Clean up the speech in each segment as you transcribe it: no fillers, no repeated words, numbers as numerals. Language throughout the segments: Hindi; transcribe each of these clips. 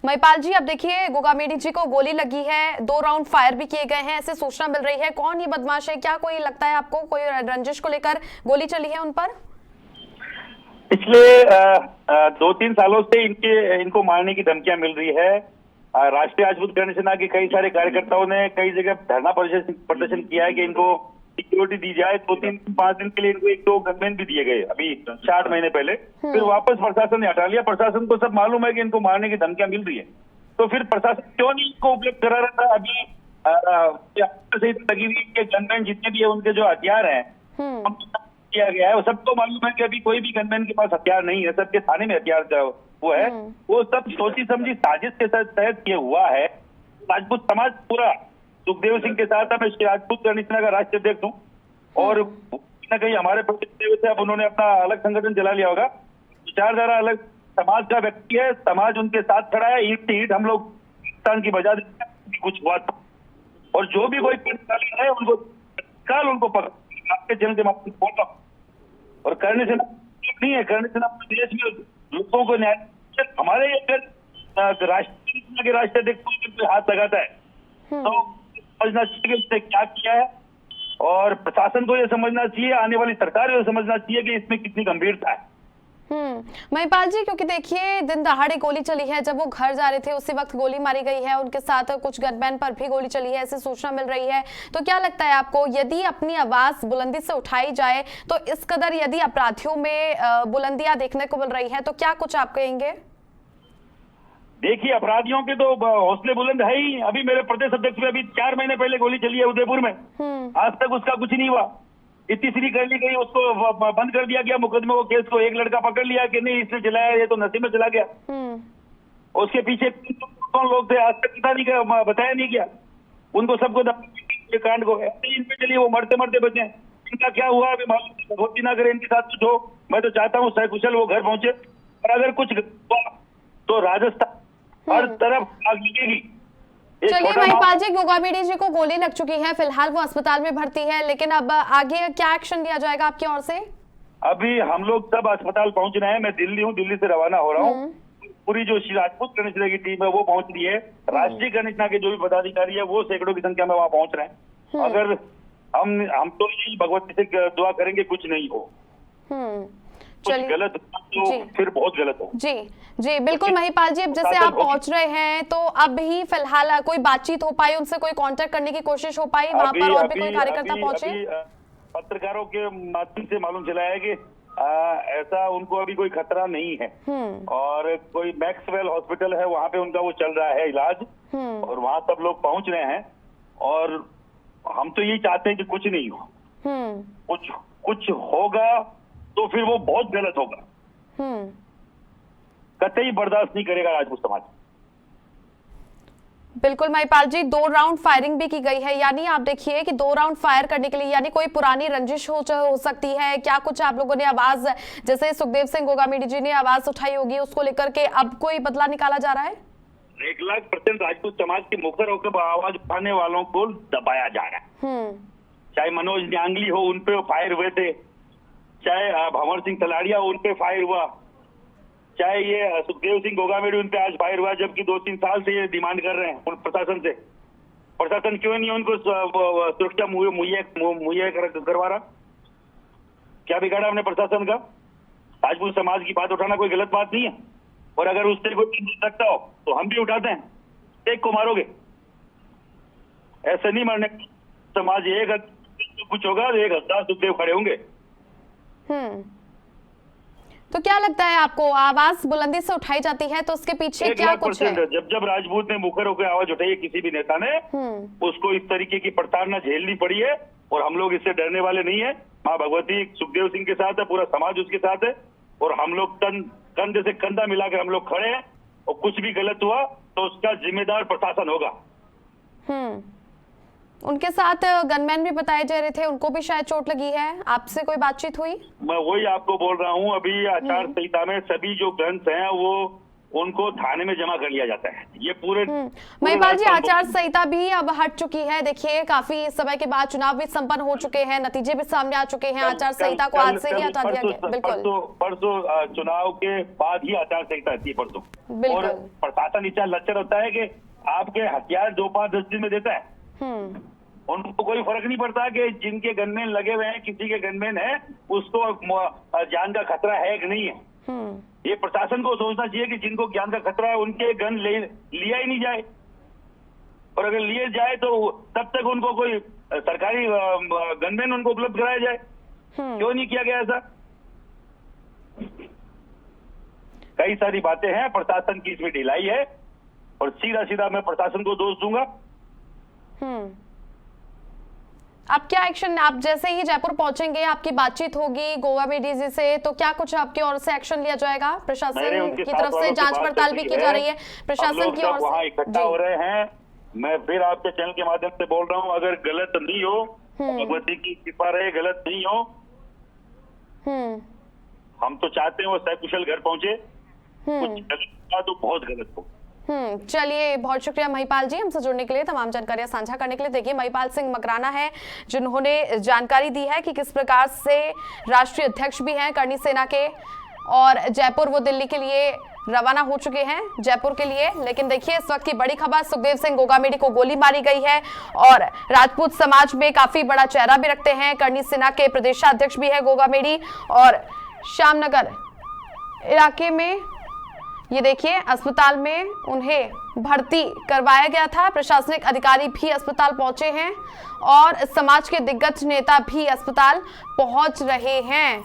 महिपाल जी, अब देखिए गोगामेडी जी को गोली लगी है, 2 राउंड फायर भी किए गए हैं, ऐसे सूचना मिल रही है। कौन ये बदमाश है? क्या कोई लगता है आपको कोई रंजिश को लेकर गोली चली है उन पर? पिछले 2-3 सालों से इनको मारने की धमकियां मिल रही है। राष्ट्रीय राजपूत कल्याण सेना के कई सारे कार्यकर्ताओं ने कई जगह धरना प्रदर्शन किया है कि इनको सिक्योरिटी दी जाए। 2-3-5 दिन के लिए इनको 1-2 गनमैन भी दिए गए अभी 4 महीने पहले। फिर वापस प्रशासन ने हटा लिया। प्रशासन को सब मालूम है कि इनको मारने की धमकियां मिल रही है, तो फिर प्रशासन क्यों नहीं इनको उपलब्ध करा रहा था? अभी लगी हुई है गनमैन जितने भी है उनके जो हथियार हैं किया गया है, वो सबको मालूम है कि अभी कोई भी गनमैन के पास हथियार नहीं है, सबके थाने में हथियार वो है। वो सब सोची समझी साजिश के तहत ये हुआ है। राजपूत समाज पूरा सुखदेव सिंह के साथ मैं राजपूत कल्याण सेना का राष्ट्रीय अध्यक्ष हूँ, और कहीं ना कहीं हमारे प्रदेश से अब उन्होंने अपना अलग संगठन चला लिया होगा। विचारधारा अलग, समाज का व्यक्ति है, समाज उनके साथ खड़ा है। ईंट ईंट हम लोग पाकिस्तान की बजा देते हैं कुछ हुआ था। और जो भी कोई है उनको काल उनको पकड़ आपके जन के माध्यम से बोल रहा हूँ। और कल्याण सेना नहीं है, कल्याण सेना देश में लोगों को न्याय, हमारे अगर राष्ट्रीय के राष्ट्रीय अध्यक्ष पे हाथ लगाता है तो समझना चाहिए कि उसने क्या किया है, और प्रशासन को यह समझना चाहिए, आने वाली सरकार को समझना चाहिए कि इसमें कितनी गंभीरता है। महिपाल जी, क्योंकि देखिए दिन दहाड़े गोली चली है, जब वो घर जा रहे थे उसी वक्त गोली मारी गई है, उनके साथ कुछ गनमैन पर भी गोली चली है, ऐसी सूचना मिल रही है। तो क्या लगता है आपको, यदि अपनी आवाज बुलंदी से उठाई जाए तो इस कदर यदि अपराधियों में बुलंदियां देखने को मिल रही है, तो क्या कुछ आप कहेंगे? देखिए, अपराधियों के तो हौसले बुलंद है ही। अभी मेरे प्रदेश अध्यक्ष में अभी 4 महीने पहले गोली चली है उदयपुर में, आज तक उसका कुछ नहीं हुआ। इतनी कर ली गई, उसको बंद कर दिया गया मुकदमे को, केस को। एक लड़का पकड़ लिया कि नहीं इसने चलाया, ये तो नशे में चला गया। उसके पीछे कौन लोग थे आज तक पता नहीं गया, बताया नहीं गया उनको, सबको कांड को इन पे चलिए, वो मरते मरते बचे। इनका क्या हुआ अभी भगवती ना करे, इनके साथ कुछ हो। मैं तो चाहता हूँ सकुशल वो घर पहुंचे, और अगर कुछ तो राजस्थान हर तरफ आग लगेगी। चलिए महिपाल जी, गोगामेडी जी को गोली लग चुकी है, फिलहाल वो अस्पताल में भर्ती है, लेकिन अब आगे क्या एक्शन लिया जाएगा आपकी ओर से? अभी हम लोग सब अस्पताल पहुंच रहे हैं। मैं दिल्ली हूँ, दिल्ली से रवाना हो रहा हूँ। पूरी जो राजपूत कल्याण सेना की टीम है वो पहुंच रही है। राष्ट्रीय कल्याण सेना के जो भी पदाधिकारी है वो सैकड़ों की संख्या में वहां पहुंच रहे हैं। अगर हम तो यही भगवती से दुआ करेंगे कुछ नहीं हो, कुछ गलत तो फिर बहुत गलत हो। जी जी बिल्कुल महिपाल जी, अब जैसे आप पहुंच रहे हैं तो अब भी फिलहाल कोई बातचीत हो पाई, उनसे कोई कांटेक्ट करने की कोशिश हो पाई वहां पर, और भी कोई कार्यकर्ता पहुंचे? पत्रकारों के माध्यम से मालूम चला है कि ऐसा उनको अभी कोई खतरा नहीं है, और कोई मैक्सवेल हॉस्पिटल है वहां पे उनका वो चल रहा है इलाज, और वहां सब लोग पहुंच रहे हैं। और हम तो यही चाहते हैं कि कुछ नहीं हो। कुछ होगा तो फिर वो बहुत गलत होगा, कतई बर्दाश्त नहीं करेगा राजपूत समाज। बिल्कुल महिपाल जी, 2 राउंड फायरिंग भी की गई है, यानी आप देखिए कि 2 राउंड फायर करने के लिए यानी कोई पुरानी रंजिश हो सकती है क्या? कुछ आप लोगों ने आवाज, जैसे सुखदेव सिंह गोगामेडी जी ने आवाज उठाई होगी, उसको लेकर के अब कोई बदला निकाला जा रहा है? 1,00,000% राजपूत समाज के मुखर होकर आवाज उठाने वालों को दबाया जा रहा है। चाहे मनोज न्यांगली हो, उनपे फायर हुए थे, चाहे भंवर सिंह तलाड़िया उनपे फायर हुआ, चाहे ये सुखदेव सिंह गोगामेडी उनपे आज फायर हुआ, जबकि 2-3 साल से ये डिमांड कर रहे हैं प्रशासन से। प्रशासन क्यों नहीं उनको सुरक्षा मुहैया करवा रहा? क्या बिगाड़ा हमने प्रशासन का? राजपूत समाज की बात उठाना कोई गलत बात नहीं है, और अगर उससे कोई सकता हो तो हम भी उठाते हैं। एक को मारोगे, ऐसे नहीं मारने। समाज एक कुछ होगा, 1,000 सुखदेव खड़े होंगे। तो क्या लगता है आपको, आवाज बुलंदी से उठाई जाती है तो उसके पीछे क्या कुछ है? जब राजपूत ने मुखर होकर आवाज उठाई है किसी भी नेता ने, उसको इस तरीके की प्रताड़ना झेलनी पड़ी है, और हम लोग इससे डरने वाले नहीं है। माँ भगवती सुखदेव सिंह के साथ है, पूरा समाज उसके साथ है, और हम लोग कंधे से कंधा मिलाकर हम लोग खड़े हैं। और कुछ भी गलत हुआ तो उसका जिम्मेदार प्रशासन होगा। उनके साथ गनमैन भी बताए जा रहे थे, उनको भी शायद चोट लगी है, आपसे कोई बातचीत हुई? मैं वही आपको बोल रहा हूँ, अभी आचार संहिता में सभी जो गन्स हैं वो उनको थाने में जमा कर लिया जाता है। ये पूरे महिपाल जी, आचार संहिता भी अब हट चुकी है। देखिए, काफी समय के बाद चुनाव भी संपन्न हो चुके हैं, नतीजे भी सामने आ चुके हैं। आचार संहिता को आज से ही हटा दिया गया। बिल्कुल, परसों चुनाव के बाद ही आचार संहिता थी परसों। और प्रशासन इतना लच्चर होता है कि आपके हथियार 2-5-10 दिन में देता है। उनको कोई फर्क नहीं पड़ता कि जिनके गनमैन लगे हुए हैं, किसी के गनमैन है, उसको जान का खतरा है कि नहीं है। ये प्रशासन को सोचना चाहिए कि जिनको ज्ञान का खतरा है उनके गन लिया ही नहीं जाए, और अगर लिए जाए तो तब तक उनको कोई सरकारी गनमैन उनको उपलब्ध कराया जाए। क्यों नहीं किया गया ऐसा? कई सारी बातें हैं, प्रशासन की इसमें ढिलाई है, और सीधा सीधा मैं प्रशासन को दोष दूंगा। आप क्या एक्शन, आप जैसे ही जयपुर पहुंचेंगे, आपकी बातचीत होगी गोवा में डीजी से, तो क्या कुछ आपकी ओर से एक्शन लिया जाएगा? प्रशासन की तरफ से जांच पड़ताल भी की जा रही है, प्रशासन की ओर से वहाँ इकट्ठा हो रहे हैं। मैं फिर आपके चैनल के माध्यम से बोल रहा हूँ, अगर गलत नहीं हो, भगवती की कृपा रहे, गलत नहीं हो, हम तो चाहते हैं वो सकुशल घर पहुंचे। कुछ गलत हुआ तो बहुत गलत हो। चलिए, बहुत शुक्रिया महिपाल जी हमसे जुड़ने के लिए, तमाम जानकारियां साझा करने के लिए। देखिए, महिपाल सिंह मकराना है जिन्होंने जानकारी दी है कि किस प्रकार से राष्ट्रीय अध्यक्ष भी हैं करणी सेना के, और जयपुर वो दिल्ली के लिए रवाना हो चुके हैं, जयपुर के लिए। लेकिन देखिए, इस वक्त की बड़ी खबर, सुखदेव सिंह गोगामेडी को गोली मारी गई है, और राजपूत समाज में काफी बड़ा चेहरा भी रखते हैं, करणी सेना के प्रदेशाध्यक्ष भी है गोगामेडी। और श्यामनगर इलाके में ये देखिए, अस्पताल में उन्हें भर्ती करवाया गया था। प्रशासनिक अधिकारी भी अस्पताल पहुंचे हैं, और समाज के दिग्गज नेता भी अस्पताल पहुंच रहे हैं।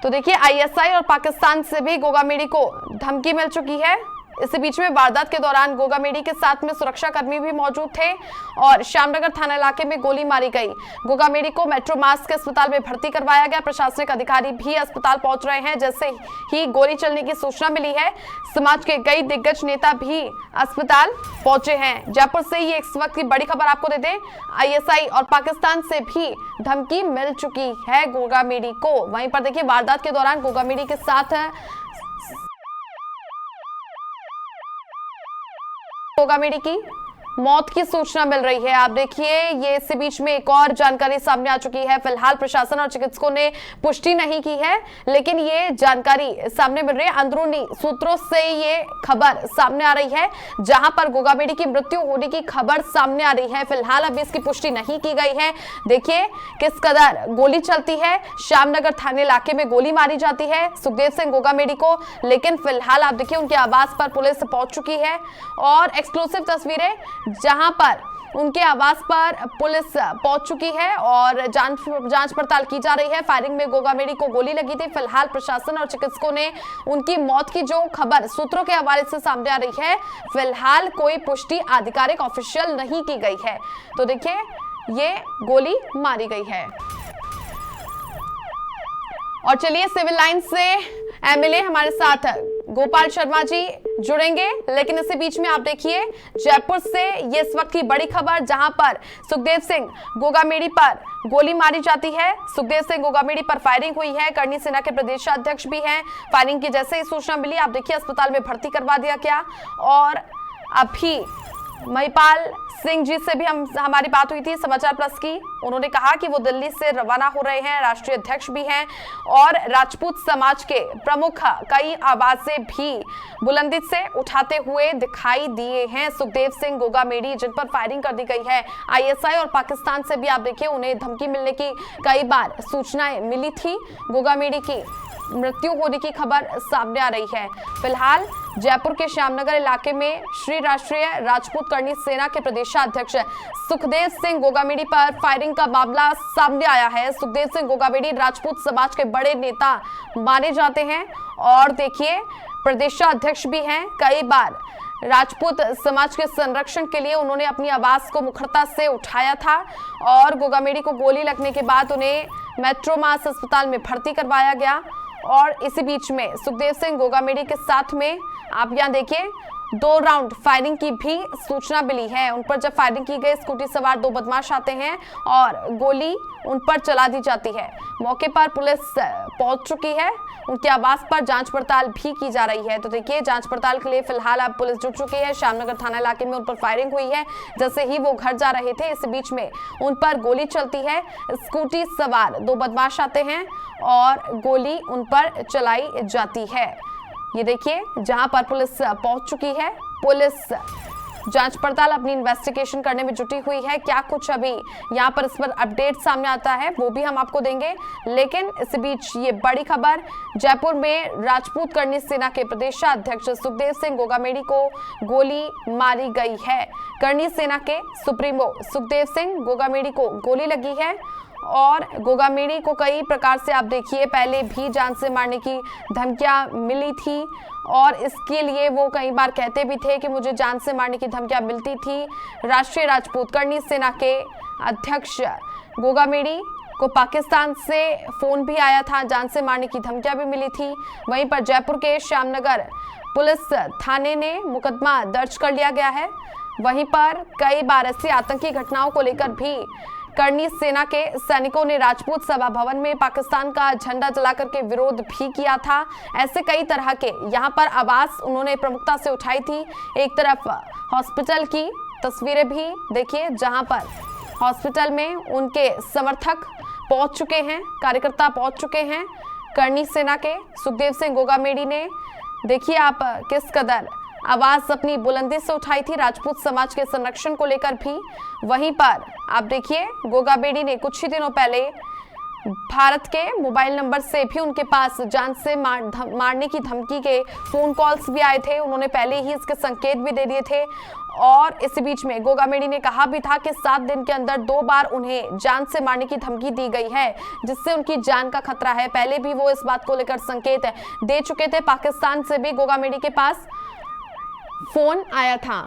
तो देखिए, आईएसआई और पाकिस्तान से भी गोगामेडी को धमकी मिल चुकी है। इसी बीच में वारदात के दौरान गोगामेडी के साथ में सुरक्षा कर्मी भी मौजूद थे, और श्यामनगर थाना इलाके में गोली मारी गई। गोगामेडी को मेट्रो मास के अस्पताल में भर्ती करवाया गया। प्रशासनिक अधिकारी भी अस्पताल पहुंच रहे हैं। जैसे ही गोली चलने की सूचना मिली है, समाज के कई दिग्गज नेता भी अस्पताल पहुंचे हैं। जयपुर से ये इस वक्त की बड़ी खबर आपको दे दें, आईएसआई और पाकिस्तान से भी धमकी मिल चुकी है गोगामेडी को। वहीं पर देखिए, वारदात के दौरान गोगामेडी के साथ गोगामेडी की मौत की सूचना मिल रही है। आप देखिए, ये इसी बीच में एक और जानकारी सामने आ चुकी है। फिलहाल प्रशासन और चिकित्सकों ने पुष्टि नहीं की है, लेकिन ये जानकारी सामने मिल रही है, अंदरूनी सूत्रों से ये खबर सामने आ रही है, जहां पर गोगामेडी की मृत्यु होने की खबर सामने आ रही है। फिलहाल अभी इसकी पुष्टि नहीं की गई है। देखिए किस कदर गोली चलती है, श्यामनगर थाने इलाके में गोली मारी जाती है सुखदेव सिंह गोगामेडी को, लेकिन फिलहाल आप देखिए उनके आवास पर पुलिस पहुंच चुकी है, और एक्सक्लूसिव तस्वीरें जहां पर उनके आवास पर पुलिस पहुंच चुकी है, और जांच पड़ताल की जा रही है। फायरिंग में गोगामेडी को गोली लगी थी। फिलहाल प्रशासन और चिकित्सकों ने उनकी मौत की जो खबर सूत्रों के हवाले से सामने आ रही है, फिलहाल कोई पुष्टि आधिकारिक ऑफिशियल नहीं की गई है। तो देखिए, ये गोली मारी गई है। और चलिए, सिविल लाइन से एमएलए हमारे साथ गोपाल शर्मा जी जुड़ेंगे, लेकिन इसी बीच में आप देखिए, जयपुर से ये इस वक्त की बड़ी खबर, जहां पर सुखदेव सिंह गोगामेडी पर गोली मारी जाती है। सुखदेव सिंह गोगामेडी पर फायरिंग हुई है। करणी सेना के प्रदेशाध्यक्ष भी हैं। फायरिंग की जैसे ही सूचना मिली, आप देखिए अस्पताल में भर्ती करवा दिया गया। और अभी महिपाल सिंह जी से भी हमारी बात हुई थी समाचार प्लस की। उन्होंने कहा कि वो दिल्ली से रवाना हो रहे हैं, राष्ट्रीय अध्यक्ष भी हैं, और राजपूत समाज के प्रमुख कई आवाजें भी बुलंदी से उठाते हुए दिखाई दिए हैं सुखदेव सिंह गोगामेडी, जिन पर फायरिंग कर दी गई है। आईएसआई और पाकिस्तान से भी आप देखिए उन्हें धमकी मिलने की कई बार सूचनाएं मिली थी। गोगामेडी की मृत्यु होने की खबर सामने आ रही है। फिलहाल जयपुर के श्यामनगर इलाके में श्री राष्ट्रीय राजपूत करणी सेना के प्रदेशाध्यक्ष सुखदेव सिंह गोगामेडी पर फायरिंग का मामला सामने आया है। सुखदेव सिंह गोगामेडी राजपूत समाज के बड़े नेता माने जाते हैं, और देखिए प्रदेशाध्यक्ष भी हैं। कई बार राजपूत समाज के संरक्षण के लिए उन्होंने अपनी आवाज को मुखरता से उठाया था, और गोगामेडी को गोली लगने के बाद उन्हें मेट्रो मास अस्पताल में भर्ती करवाया गया। और इसी बीच में सुखदेव सिंह गोगामेडी के साथ में आप यहाँ देखिए 2 राउंड फायरिंग की भी सूचना मिली है। उन पर जब फायरिंग की गई, स्कूटी सवार 2 बदमाश आते हैं और गोली उन पर चला दी जाती है। मौके पर पुलिस पहुंच चुकी है, उनके आवास पर जांच पड़ताल भी की जा रही है। तो देखिए, जांच पड़ताल के लिए फिलहाल अब पुलिस जुट चुकी है। श्यामनगर थाना इलाके में उन पर फायरिंग हुई है। जैसे ही वो घर जा रहे थे, इस बीच में उन पर गोली चलती है। स्कूटी सवार 2 बदमाश आते हैं और गोली उन पर चलाई जाती है। ये देखिए, जहां पर पुलिस पहुंच चुकी है, पुलिस जांच पड़ताल अपनी इन्वेस्टिगेशन करने में जुटी हुई है। क्या कुछ अभी यहां पर इस पर अपडेट सामने आता है वो भी हम आपको देंगे। लेकिन इस बीच ये बड़ी खबर, जयपुर में राजपूत करनी सेना के प्रदेशाध्यक्ष सुखदेव सिंह गोगामेडी को गोली मारी गई है। करनी सेना के सुप्रीमो सुखदेव सिंह गोगामेडी को गोली लगी है और गोगामेडी को कई प्रकार से आप देखिए पहले भी जान से मारने की धमकियां मिली थी और इसके लिए वो कई बार कहते भी थे कि मुझे जान से मारने की धमकियां मिलती थी। राष्ट्रीय राजपूत करनी सेना के अध्यक्ष गोगामेडी को पाकिस्तान से फोन भी आया था, जान से मारने की धमकियां भी मिली थी। वहीं पर जयपुर के श्यामनगर पुलिस थाने ने मुकदमा दर्ज कर लिया गया है। वहीं पर कई बार ऐसी आतंकी घटनाओं को लेकर भी करनी सेना के सैनिकों ने राजपूत सभा भवन में पाकिस्तान का झंडा जलाकर के विरोध भी किया था। ऐसे कई तरह के यहाँ पर आवाज उन्होंने प्रमुखता से उठाई थी। एक तरफ हॉस्पिटल की तस्वीरें भी देखिए, जहां पर हॉस्पिटल में उनके समर्थक पहुंच चुके हैं, कार्यकर्ता पहुंच चुके हैं। करनी सेना के सुखदेव सिंह गोगामेडी ने देखिए आप किस कदर आवाज अपनी बुलंदी से उठाई थी राजपूत समाज के संरक्षण को लेकर भी। वहीं पर आप देखिए, गोगामेडी ने कुछ ही दिनों पहले भारत के मोबाइल नंबर से भी उनके पास जान से मारने की धमकी के फोन कॉल्स भी आए थे। उन्होंने पहले ही इसके संकेत भी दे दिए थे और इस बीच में गोगामेडी ने कहा भी था कि 7 दिन के अंदर 2 बार उन्हें जान से मारने की धमकी दी गई है, जिससे उनकी जान का खतरा है। पहले भी वो इस बात को लेकर संकेत दे चुके थे। पाकिस्तान से भी गोगामेडी के पास फोन आया था।